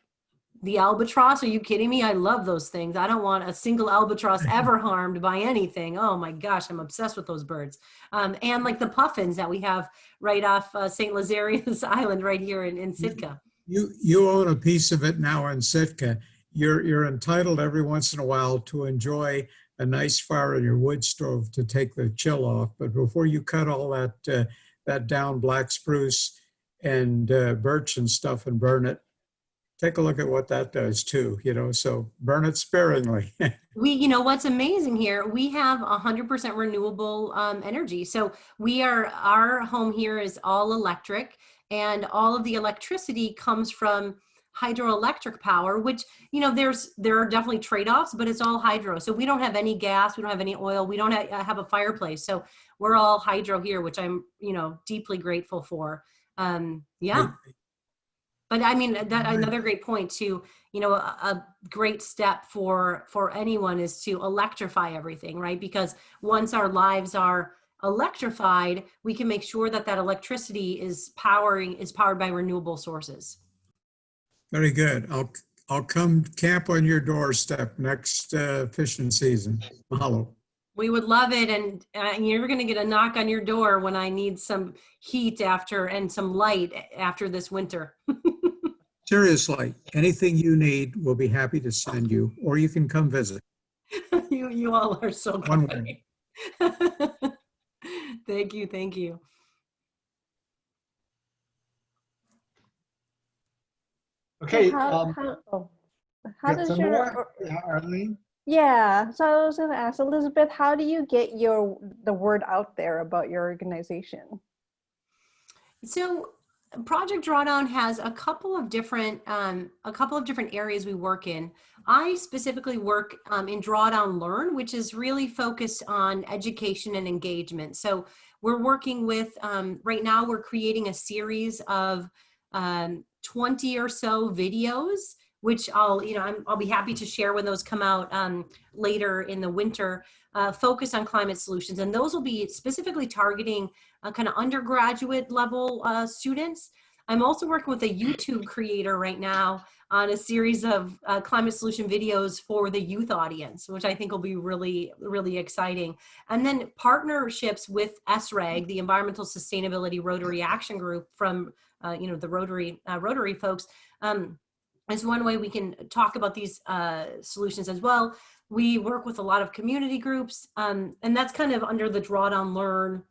the albatross, are you kidding me? I love those things. I don't want a single albatross ever harmed by anything. Oh my gosh, I'm obsessed with those birds. And like the puffins that we have right off St. Lazarius Island right here in Sitka. You own a piece of it now in Sitka. You're entitled every once in a while to enjoy a nice fire in your wood stove to take the chill off. But before you cut all that down black spruce and birch and stuff and burn it, take a look at what that does too, you know, so burn it sparingly. You know, what's amazing here, we have 100% renewable energy. So our home here is all electric, and all of the electricity comes from hydroelectric power, which, you know, there are definitely trade-offs, but it's all hydro. So we don't have any gas, we don't have any oil, we don't have a fireplace. So we're all hydro here, which I'm, you know, deeply grateful for. Yeah. But I mean, that another great point too, you know, a great step for anyone is to electrify everything, right? Because once our lives are electrified, we can make sure that that electricity is powered by renewable sources. Very good. I'll come camp on your doorstep next fishing season. Mahalo. We would love it, and you're going to get a knock on your door when I need some heat and some light after this winter. Seriously, anything you need, we'll be happy to send you, or you can come visit. You all are so kind. Thank you, thank you. Okay. How does some your more? Arlene? Yeah, so I was going to ask Elizabeth, how do you get the word out there about your organization? So Project Drawdown has a couple of different areas we work in. I specifically work in Drawdown Learn, which is really focused on education and engagement. So we're working with, right now we're creating a series of 20 or so videos, which I'll be happy to share when those come out later in the winter, focused on climate solutions. And those will be specifically targeting kind of undergraduate level students. I'm also working with a YouTube creator right now on a series of climate solution videos for the youth audience, which I think will be really, really exciting. And then partnerships with SRAG, the Environmental Sustainability Rotary Action Group from the Rotary folks, is one way we can talk about these solutions as well. We work with a lot of community groups, and that's kind of under the Drawdown Learn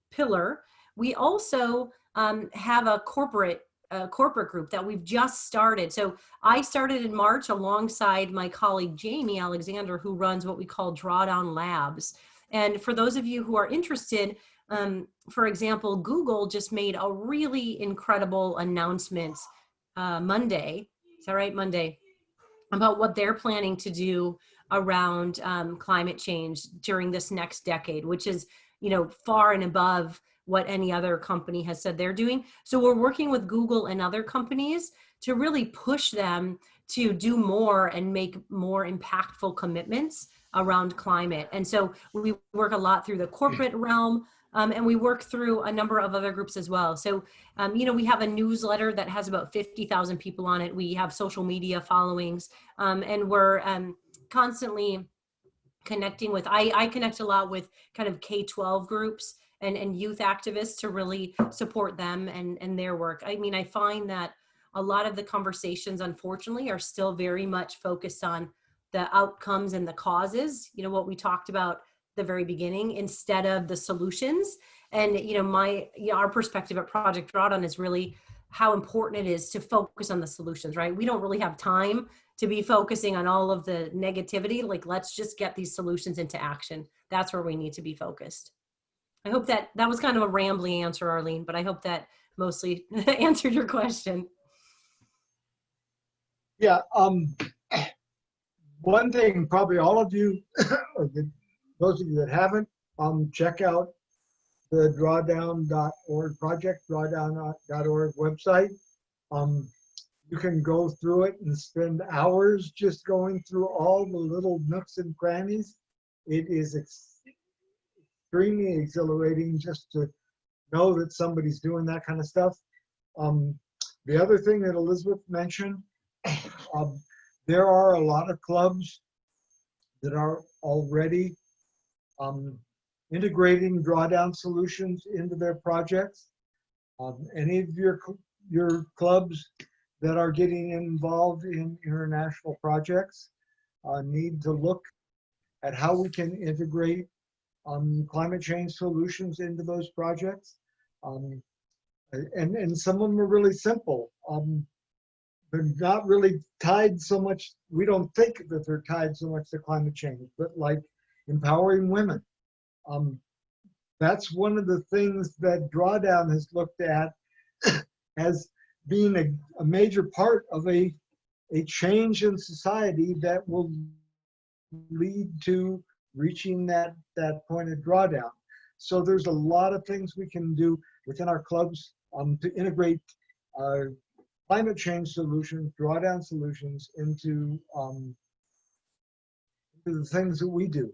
pillar. We also have a corporate group that we've just started. So I started in March alongside my colleague Jamie Alexander, who runs what we call Drawdown Labs. And for those of you who are interested, for example, Google just made a really incredible announcement Monday. Is that right? Monday, about what they're planning to do around climate change during this next decade, which is, far and above what any other company has said they're doing. So we're working with Google and other companies to really push them to do more and make more impactful commitments around climate. And so we work a lot through the corporate realm, and we work through a number of other groups as well. So, we have a newsletter that has about 50,000 people on it. We have social media followings, and we're constantly connecting with, I connect a lot with kind of K-12 groups and youth activists to really support them and their work. I mean, I find that a lot of the conversations, unfortunately, are still very much focused on the outcomes and the causes, what we talked about the very beginning, instead of the solutions. And our perspective at Project Drawdown is really how important it is to focus on the solutions, right? We don't really have time to be focusing on all of the negativity. Like, let's just get these solutions into action. That's where we need to be focused. I hope that was kind of a rambling answer, Arlene, but I hope that mostly answered your question. Yeah. One thing, probably all of you, or those of you that haven't, check out the drawdown.org project, drawdown.org website. You can go through it and spend hours just going through all the little nooks and crannies. It is extremely exhilarating just to know that somebody's doing that kind of stuff. The other thing that Elizabeth mentioned, there are a lot of clubs that are already integrating drawdown solutions into their projects. Any of your clubs that are getting involved in international projects need to look at how we can integrate climate change solutions into those projects. And some of them are really simple. They're not really tied so much, we don't think that they're tied so much to climate change, but like empowering women. That's one of the things that Drawdown has looked at as being a major part of a a change in society that will lead to reaching that point of drawdown. So there's a lot of things we can do within our clubs to integrate climate change solutions, drawdown solutions into the things that we do.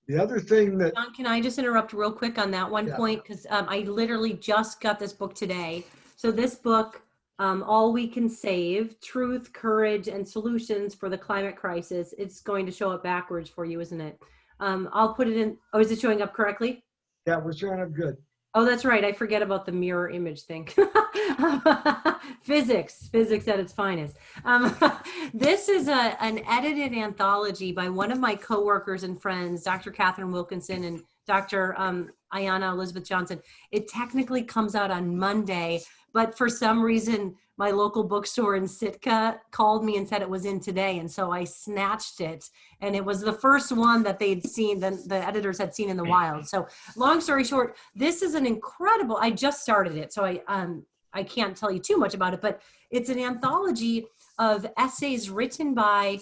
The other thing that, John, can I just interrupt real quick on that one Yeah. point? Because I literally just got this book today. So this book, All We Can Save, Truth, Courage, and Solutions for the Climate Crisis, it's going to show up backwards for you, isn't it? I'll put it in. Oh, is it showing up correctly? yeah, we're showing up good. Oh, that's right. I forget about the mirror image thing. Physics at its finest. This is an edited anthology by one of my coworkers and friends, Dr. Catherine Wilkinson and Dr. Ayanna Elizabeth Johnson. It technically comes out on Monday, but for some reason, my local bookstore in Sitka called me and said it was in today. And so I snatched it. And it was the first one that they'd seen, the editors had seen in the wild. So long story short, this is an incredible, I just started it. So I can't tell you too much about it, but it's an anthology of essays written by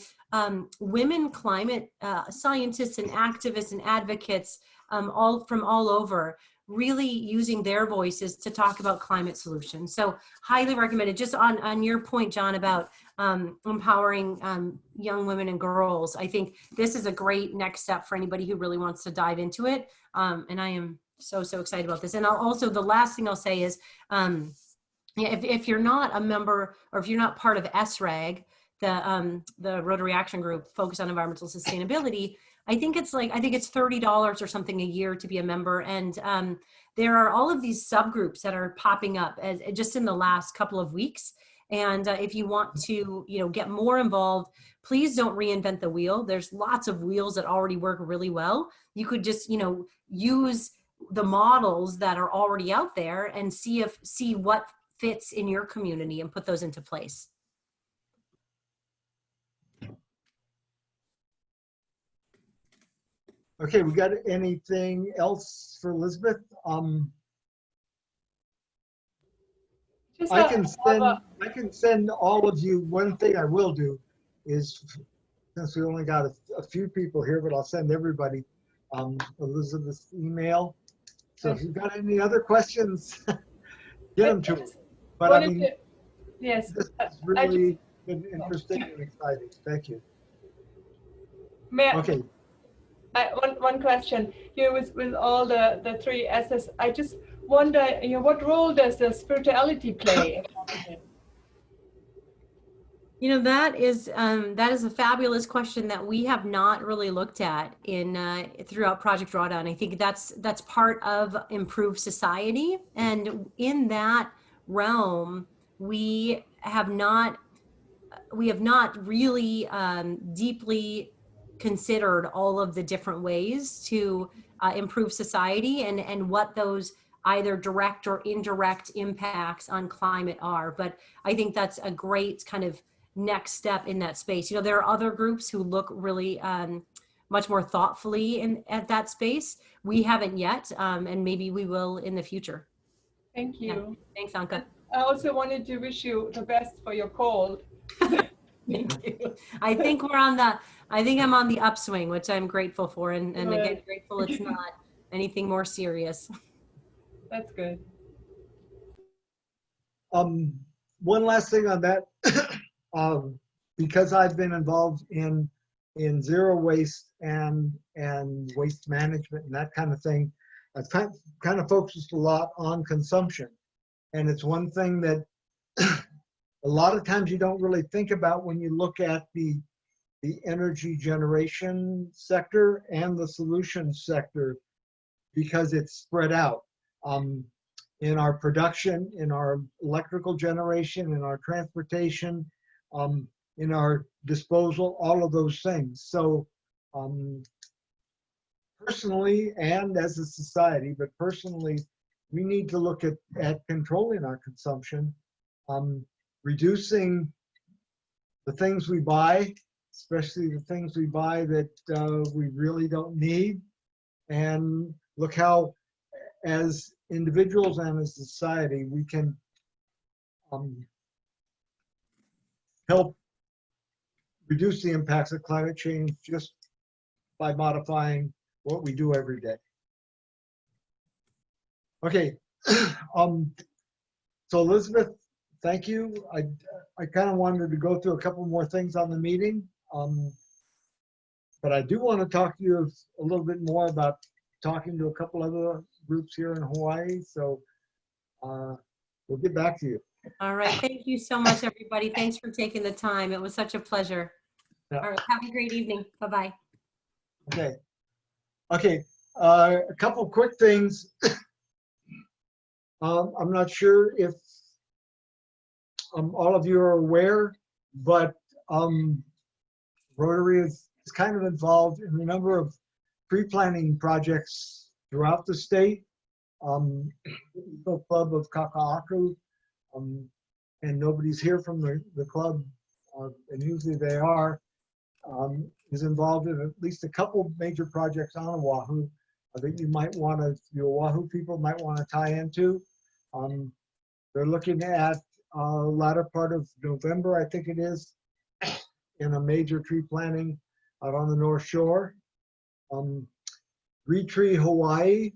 women climate scientists and activists and advocates all from all over, really using their voices to talk about climate solutions. So highly recommended. Just on your point, John, about empowering young women and girls, I think this is a great next step for anybody who really wants to dive into it. And I am so excited about this. And also the last thing I'll say is, if you're not a member or if you're not part of SRAG, the Rotary Action Group focused on environmental sustainability, I think it's $30 or something a year to be a member. And there are all of these subgroups that are popping up just in the last couple of weeks. And if you want to, get more involved, please don't reinvent the wheel. There's lots of wheels that already work really well. You could just, use the models that are already out there and see what fits in your community and put those into place. Okay, we got anything else for Elizabeth? I can send all of you, one thing I will do is, since we only got a few people here, but I'll send everybody Elizabeth's email. So if you've got any other questions, get them to her. But I mean, yes, this has really been interesting and exciting. Thank you. Okay. One question. With all the three S's, I just wonder, what role does the spirituality play? That is a fabulous question that we have not really looked at throughout Project Drawdown. I think that's part of improved society, and in that realm, we have not really deeply considered all of the different ways to improve society and what those either direct or indirect impacts on climate are. But I think that's a great kind of next step in that space. There are other groups who look really much more thoughtfully at that space. We haven't yet, and maybe we will in the future. Thank you. Yeah. Thanks, Anka. I also wanted to wish you the best for your cold. Thank you. I think I'm on the upswing, which I'm grateful for, and again, grateful it's not anything more serious. That's good. One last thing on that, because I've been involved in zero waste and waste management and that kind of thing, I've kind of focused a lot on consumption. And it's one thing that a lot of times you don't really think about when you look at the energy generation sector and the solutions sector, because it's spread out in our production, in our electrical generation, in our transportation, in our disposal, all of those things. So personally and as a society, but personally, we need to look at controlling our consumption, reducing the things we buy, especially the things we buy that we really don't need, and look how, as individuals and as a society, we can help reduce the impacts of climate change just by modifying what we do every day. Okay, so Elizabeth, thank you. I kind of wanted to go through a couple more things on the meeting, but I do want to talk to you a little bit more about talking to a couple other groups here in Hawaii. So we'll get back to you. All right. Thank you so much, everybody. Thanks for taking the time. It was such a pleasure. Yeah. All right. Have a great evening. Bye-bye. Okay. Okay. A couple quick things. I'm not sure if all of you are aware, but Rotary is kind of involved in a number of pre-planning projects throughout the state. The Club of Kaka'aku, and nobody's here from the club, and usually they are, is involved in at least a couple major projects on Oahu that you might want to, your Oahu people might want to tie into. They're looking at latter part of November, I think it is, in a major tree planting out on the North Shore. Rotary Hawai'i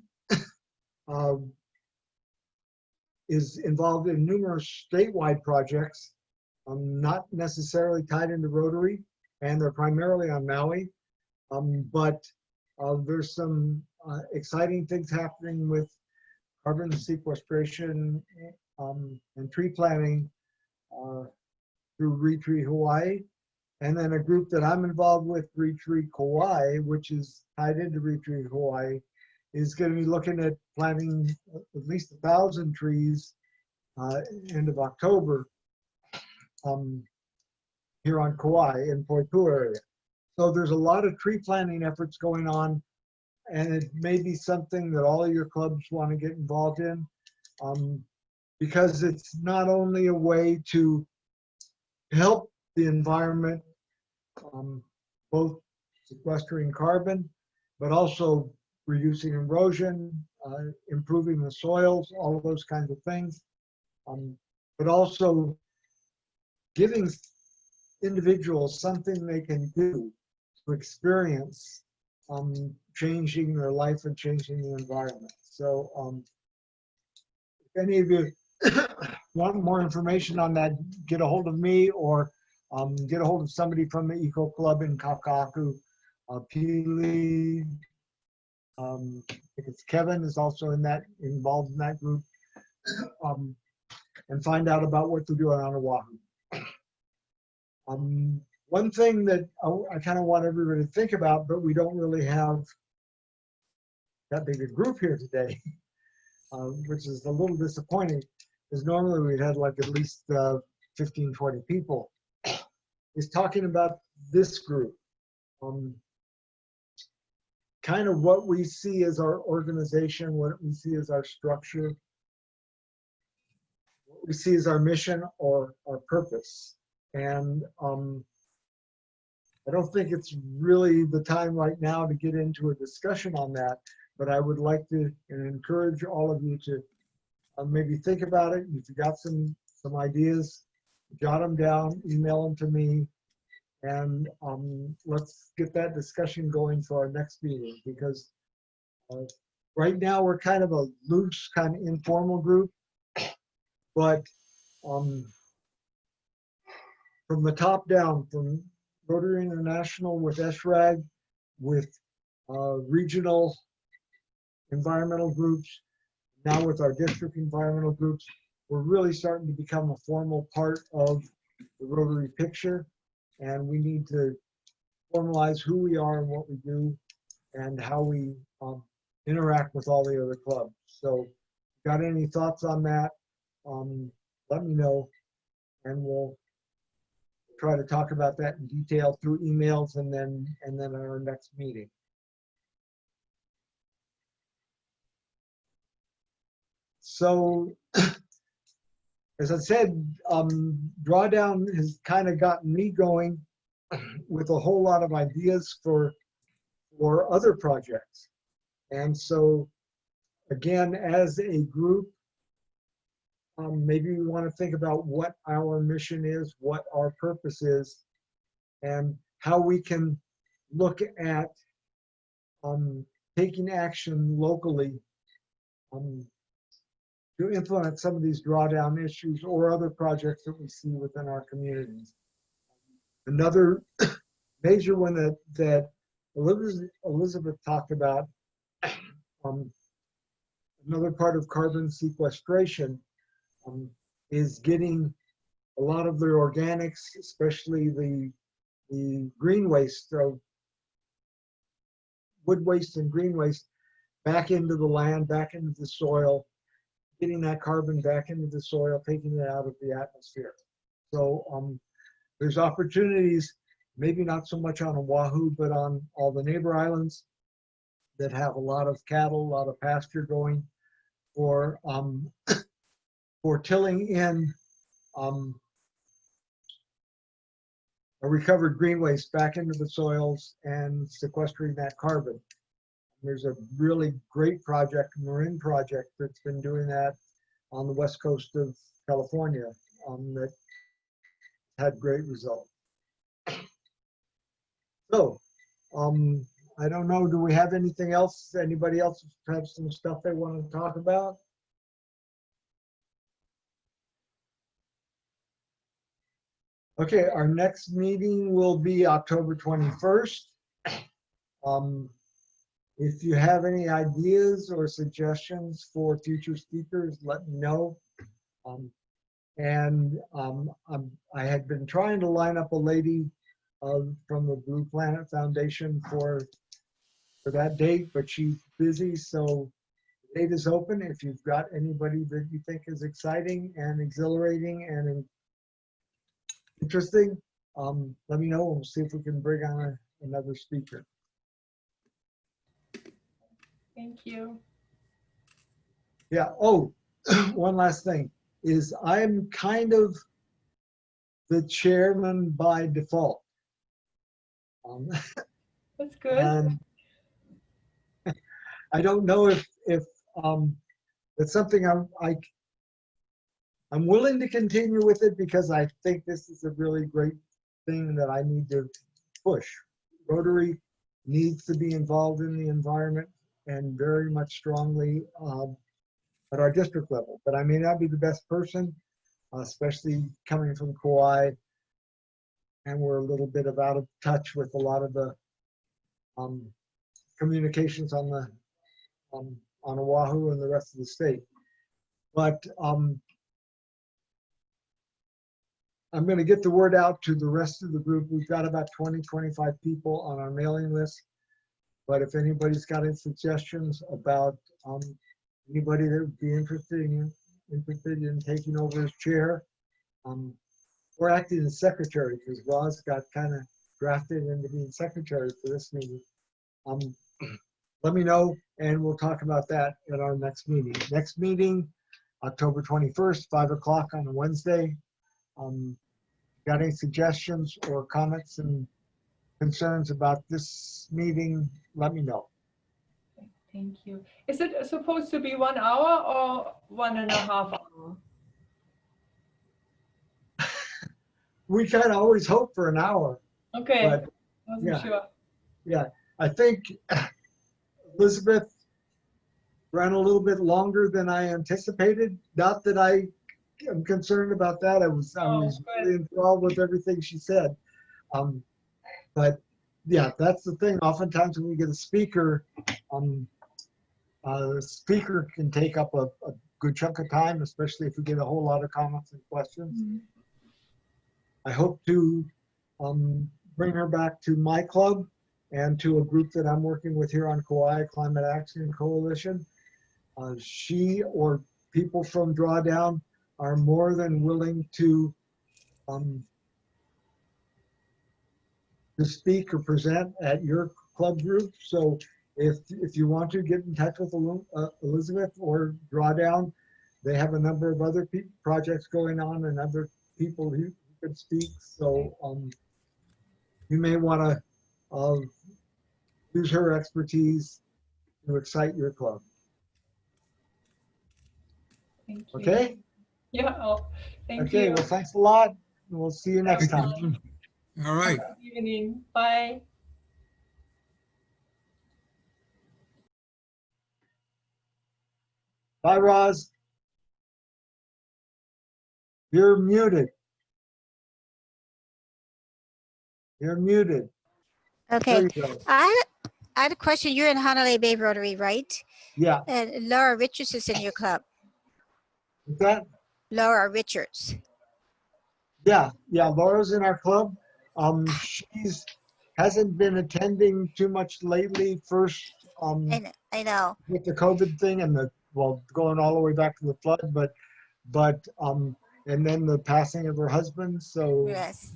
is involved in numerous statewide projects, not necessarily tied into Rotary, and they're primarily on Maui. But there's some exciting things happening with carbon sequestration and tree planting through Rotary Hawaii. And then a group that I'm involved with, Rotary Kauai, which is tied into Rotary Hawaii, is going to be looking at planting at least 1,000 trees end of October here on Kauai in Poipu area. So there's a lot of tree planting efforts going on, and it may be something that all of your clubs want to get involved in, because it's not only a way to help the environment, both sequestering carbon, but also reducing erosion, improving the soils, all of those kinds of things, but also giving individuals something they can do to experience changing their life and changing the environment. So if any of you want more information on that, get a hold of me or get a hold of somebody from the Eco Club in Kaka'aku. Pili, I think it's Kevin is also involved in that group, and find out about what they're doing on Oahu. One thing that I kind of want everybody to think about, but we don't really have that big a group here today, which is a little disappointing, because normally we'd had like at least 15, 20 people, is talking about this group. Kind of what we see as our organization, what we see as our structure, what we see as our mission or our purpose. And I don't think it's really the time right now to get into a discussion on that, but I would like to encourage all of you to maybe think about it. If you got some ideas, jot them down, email them to me, and let's get that discussion going for our next meeting, because right now we're kind of a loose, kind of informal group, but from the top down, from Rotary International with SRAG, with regional environmental groups, now with our district environmental groups, we're really starting to become a formal part of the Rotary picture, and we need to formalize who we are and what we do and how we interact with all the other clubs. So got any thoughts on that, let me know, and we'll try to talk about that in detail through emails and then at our next meeting. So, as I said, Drawdown has kind of gotten me going with a whole lot of ideas for other projects. And so, again, as a group, maybe we want to think about what our mission is, what our purpose is, and how we can look at taking action locally to implement some of these drawdown issues or other projects that we see within our communities. Another major one that Elizabeth talked about, another part of carbon sequestration is getting a lot of the organics, especially the green waste, so wood waste and green waste, back into the land, back into the soil, getting that carbon back into the soil, taking it out of the atmosphere. So there's opportunities, maybe not so much on Oahu, but on all the neighbor islands that have a lot of cattle, a lot of pasture going for tilling in a recovered green waste back into the soils and sequestering that carbon. There's a really great project, Marin project, that's been doing that on the west coast of California that had great results. So, I don't know, do we have anything else? Anybody else have some stuff they want to talk about? Okay, our next meeting will be October 21st. If you have any ideas or suggestions for future speakers, let me know. I had been trying to line up a lady from the Blue Planet Foundation for that date, but she's busy, so the date is open. If you've got anybody that you think is exciting and exhilarating and interesting, let me know. We'll see if we can bring on another speaker. Thank you. Yeah. Oh, one last thing is I'm kind of the chairman by default. That's good. And I don't know if it's something I'm willing to continue with it because I think this is a really great thing that I need to push. Rotary needs to be involved in the environment and very much strongly at our district level. But I may not be the best person, especially coming from Kauai, and we're a little bit out of touch with a lot of the communications on Oahu and the rest of the state. But I'm going to get the word out to the rest of the group. We've got about 20, 25 people on our mailing list. But if anybody's got any suggestions about anybody that would be interested in taking over his chair, or acting as secretary, because Roz got kind of drafted into being secretary for this meeting. Let me know, and we'll talk about that at our next meeting. Next meeting, October 21st, 5 o'clock on a Wednesday. Got any suggestions or comments and concerns about this meeting, let me know. Thank you. Is it supposed to be 1 hour or 1.5 hours? We kind of always hope for an hour. Okay, But, wasn't yeah. sure. Yeah, I think Elizabeth ran a little bit longer than I anticipated. Not that I am concerned about that. I was really enthralled with everything she said. But yeah, that's the thing. Oftentimes when we get a speaker, the speaker can take up a good chunk of time, especially if we get a whole lot of comments and questions. Mm-hmm. I hope to bring her back to my club and to a group that I'm working with here on Kauai, Climate Action Coalition. She or people from Drawdown are more than willing to speak or present at your club group. So if you want to get in touch with Elizabeth or Drawdown, they have a number of other projects going on and other people who could speak. So you may want to use her expertise to excite your club. Thank you. Okay? Yeah, thank you. Okay, well, thanks a lot. We'll see you next time. All right. Good evening. Bye. Bye, Roz. You're muted. You're muted. There Okay. you go. I had a question. You're in Honolulu Bay Rotary, right? Yeah. And Laura Richards is in your club. Is that? Laura Richards. Yeah. Laura's in our club. She's hasn't been attending too much lately. First, I know. with the COVID thing and going all the way back to the flood, but and then the passing of her husband. So Yes.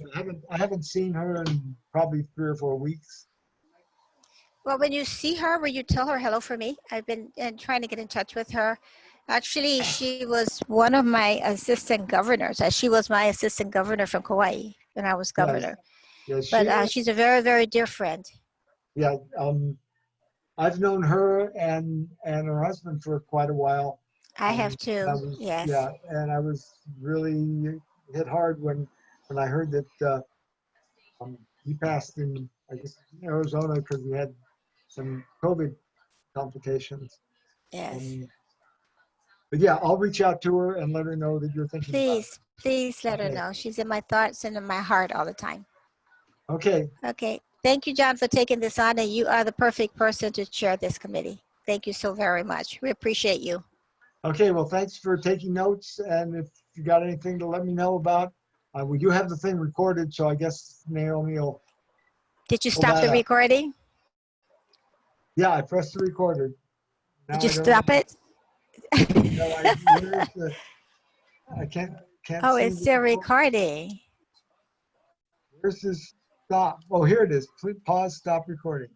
I haven't seen her in probably 3 or 4 weeks. Well, when you see her, will you tell her hello for me? I've been trying to get in touch with her. Actually, she was one of my assistant governors. She was my assistant governor from Kauai when I was governor. Yes, But she's a very, very dear friend. yeah. I've known her and her husband for quite a while. I have too. Yes. Yeah, and I was really hit hard when I heard that he passed in, I guess, Arizona because he had some COVID complications. Yes. But yeah, I'll reach out to her and let her know that you're thinking about it. Please let her Okay. know. She's in my thoughts and in my heart all the time. Okay. Okay. Thank you, John, for taking this on, and you are the perfect person to chair this committee. Thank you so very much. We appreciate you. Okay, well, thanks for taking notes, and if you got anything to let me know about, we do have the thing recorded, so I guess Naomi will. Did you pull stop that the up. recording? Yeah, I pressed the recorder. Now Did you I don't stop know. it? No, where's the, I can't Oh, see it's the still record. recording. Where's this stop? Oh, here it is. Please pause, stop recording.